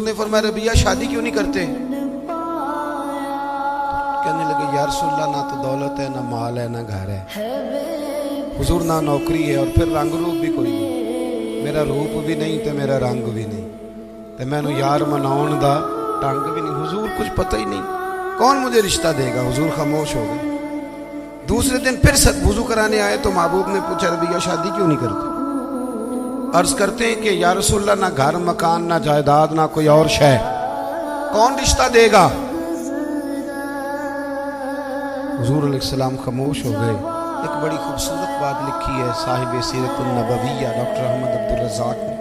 نے فرمایا ربیہ شادی کیوں نہیں کرتے؟ کہنے لگے یا رسول اللہ نہ تو دولت ہے، نہ مال ہے، نہ گھر ہے حضور، نہ نوکری ہے، اور پھر رنگ روپ بھی کوئی نہیں، میرا روپ بھی نہیں تے میرا رنگ بھی نہیں، تے میں نو یار مناؤن دا ٹنگ بھی نہیں، حضور کچھ پتہ ہی نہیں، کون مجھے رشتہ دے گا؟ حضور خاموش ہو گئے۔ دوسرے دن پھر وضو کرانے آئے تو محبوب نے پوچھا ربیہ شادی کیوں نہیں کرتے؟ عرض کرتے ہیں کہ یا رسول اللہ نہ گھر مکان، نہ جائیداد، نہ کوئی اور شے، کون رشتہ دے گا؟ حضور علیہ السلام خاموش ہو گئے۔ ایک بڑی خوبصورت بات لکھی ہے صاحب سیرت النبویہ ڈاکٹر احمد عبدالرزاق نے،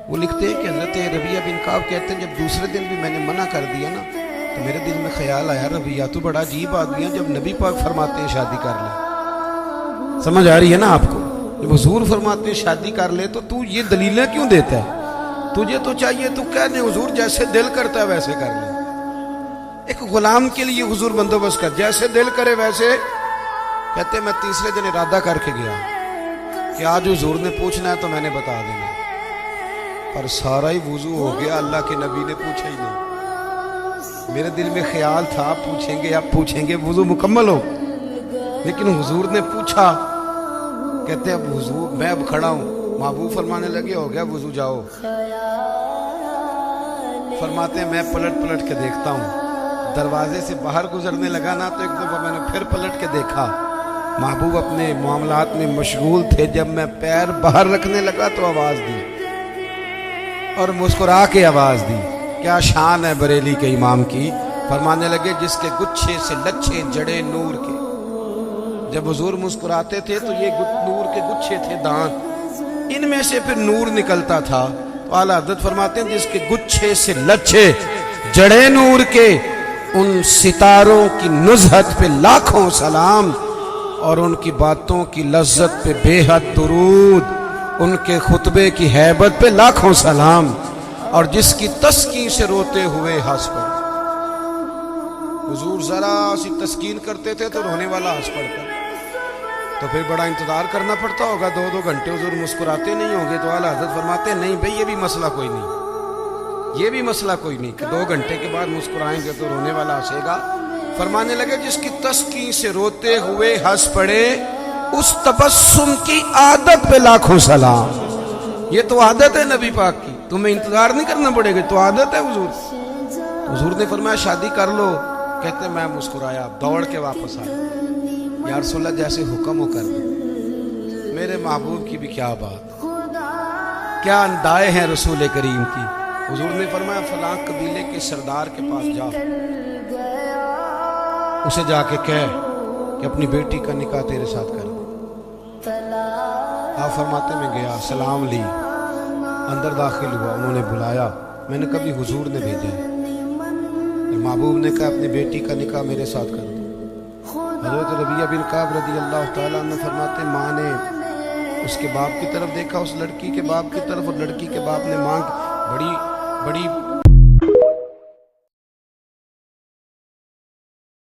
وہ لکھتے ہیں کہ حضرت ربیہ بن کعب کہتے ہیں جب دوسرے دن بھی میں نے منع کر دیا نا تو میرے دل میں خیال آیا ربیہ تو بڑا عجیب آدمی ہے، جب نبی پاک فرماتے ہیں شادی کر لے، سمجھ آ رہی ہے نا آپ کو؟ جب حضور فرماتے ہیں شادی کر لے تو یہ دلیلیں کیوں دیتا ہے؟ تجھے تو چاہیے تو کہنے حضور جیسے دل کرتا ہے ویسے کر لے۔ ایک غلام کے لیے حضور بندوبست کر، جیسے دل کرے ویسے۔ کہتے میں تیسرے دن ارادہ کر کے گیا کہ آج حضور نے پوچھنا ہے تو میں نے بتا دینا، پر سارا ہی وضو ہو گیا، اللہ کے نبی نے پوچھا ہی نہیں۔ میرے دل میں خیال تھا پوچھیں گے، اب پوچھیں گے، وضو مکمل ہو، لیکن حضور نے پوچھا۔ کہتے اب حضور میں اب کھڑا ہوں، محبوب فرمانے لگے ہو گیا وضو جاؤ۔ فرماتے ہیں میں پلٹ پلٹ کے دیکھتا ہوں، دروازے سے باہر گزرنے لگا نا تو ایک دفعہ میں نے پھر پلٹ کے دیکھا، محبوب اپنے معاملات میں مشغول تھے۔ جب میں پیر باہر رکھنے لگا تو آواز دی اور مسکرا کے آواز دی۔ کیا شان ہے بریلی کے امام کی! فرمانے لگے جس کے گچھے سے لچھے جڑے نور کے، جب حضور مسکراتے تھے تو یہ نور کے گچھے تھے دانت، ان میں سے پھر نور نکلتا تھا۔ تو اعلیٰ حضرت فرماتے ہیں جس کے گچھے سے لچھے جڑے نور کے، ان ستاروں کی نزہت پہ لاکھوں سلام، اور ان کی باتوں کی لذت پہ بے حد درود، ان کے خطبے کی ہیبت پہ لاکھوں سلام، اور جس کی تسکین سے روتے ہوئے ہنس پڑے۔ حضور ذرا سی تسکین کرتے تھے تو رونے والا ہنس پڑتا، تو پھر بڑا انتظار کرنا پڑتا ہوگا، 2 گھنٹے حضور مسکراتے نہیں ہوں گے۔ تو اعلیٰ حضرت فرماتے ہیں نہیں بھئی یہ بھی مسئلہ کوئی نہیں، یہ بھی مسئلہ کوئی نہیں کہ 2 گھنٹے کے بعد مسکرائیں گے تو رونے والا ہنسے گا۔ فرمانے لگے جس کی تسکین سے روتے ہوئے ہنس پڑے، اس تبسم کی عادت پہ لاکھوں سلام۔ یہ تو عادت ہے نبی پاک کی، تمہیں انتظار نہیں کرنا پڑے گا، تو عادت ہے حضور۔ حضور نے فرمایا شادی کر لو۔ کہتے میں مسکرایا، دوڑ کے واپس آیا، یا رسول اللہ جیسے حکم ہو کر دیں۔ میرے محبوب کی بھی کیا بات، کیا اندائے ہیں رسول کریم کی۔ حضور نے فرمایا فلاں قبیلے کے سردار کے پاس جا، اسے جا کے کہہ کہ اپنی بیٹی کا نکاح تیرے ساتھ کر دے۔ آپ فرماتے میں گیا، سلام لی، اندر داخل ہوا، انہوں نے بلایا، میں نے کبھی حضور نے بھیجا ہے، محبوب نے کہا اپنی بیٹی کا نکاح میرے ساتھ کر دو۔ حضرت ربیہ بن کعب رضی اللہ تعالیٰ عنہ فرماتے ماں نے اس کے باپ کی طرف دیکھا، اس لڑکی کے باپ کی طرف، اور لڑکی کے باپ نے ماں بڑی